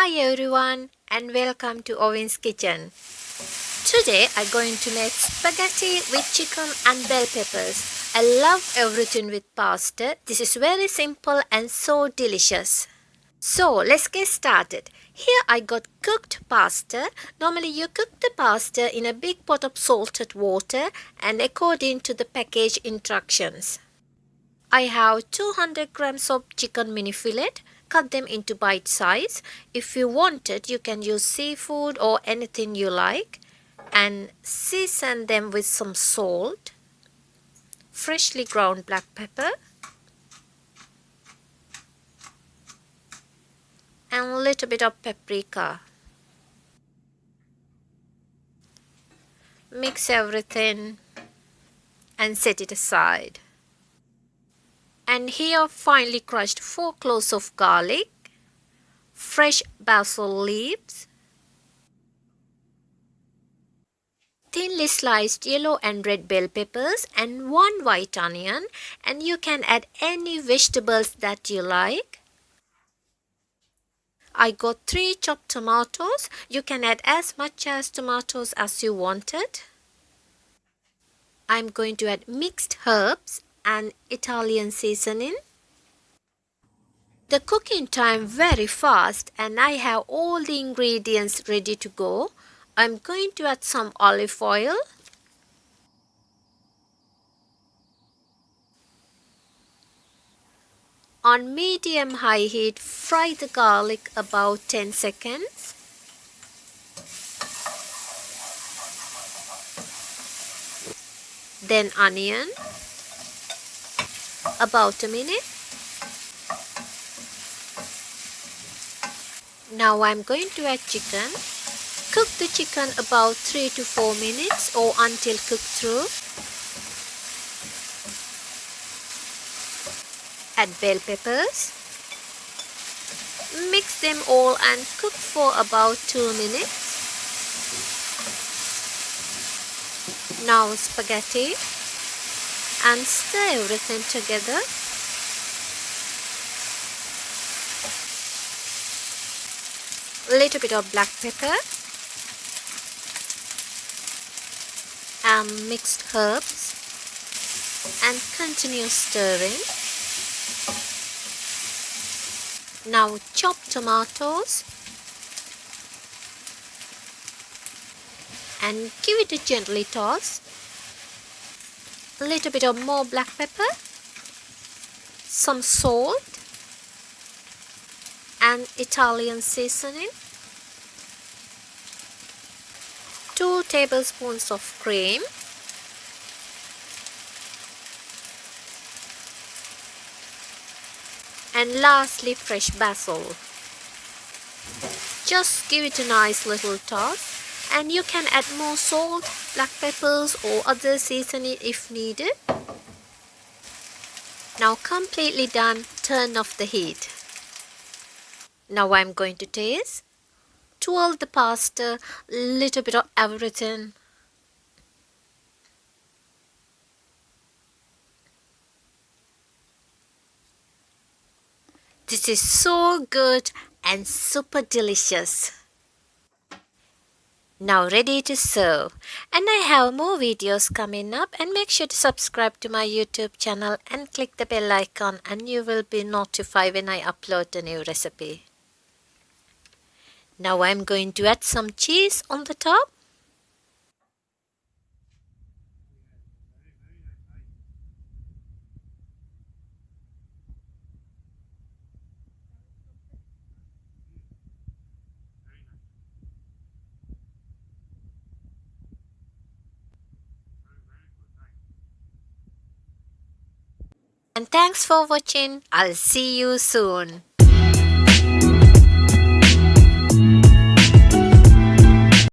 Hi everyone and welcome to Owen's kitchen. Today I'm going to make spaghetti with chicken and bell peppers. I love everything with pasta. This is very simple and so delicious. So let's get started. Here I got cooked pasta. Normally you cook the pasta in a big pot of salted water and according to the package instructions. I have 200 grams of chicken mini fillet. Cut them into bite size. If you want it, you can use seafood or anything you like. And season them with some salt, freshly ground black pepper, and a little bit of paprika. Mix everything and set it aside. And here finely crushed 4 cloves of garlic, fresh basil leaves, thinly sliced yellow and red bell peppers and 1 white onion, and you can add any vegetables that you like. I got 3 chopped tomatoes. You can add as much as tomatoes as you wanted. I'm going to add mixed herbs and Italian seasoning. The cooking time very fast and I have all the ingredients ready to go. I'm going to add some olive oil. On medium-high heat, fry the garlic about 10 seconds. Then onion, about a minute. Now I'm going to add chicken. Cook the chicken about 3 to 4 minutes or until cooked through. Add bell peppers. Mix them all and cook for about 2 minutes. Now spaghetti and stir everything together. A little bit of black pepper and mixed herbs and continue stirring. Now chop tomatoes and give it a gently toss. A little bit of more black pepper, some salt and Italian seasoning, 2 tablespoons of cream, and lastly fresh basil. Just give it a nice little toss and you can add more salt, black peppers or other seasoning if needed. Now completely done, turn off the heat. Now I'm going to taste. Twirl the pasta, little bit of everything. This is so good and super delicious. Now ready to serve. And I have more videos coming up, and make sure to subscribe to my YouTube channel and click the bell icon and you will be notified when I upload a new recipe. Now I'm going to add some cheese on the top. And thanks for watching. I'll see you soon.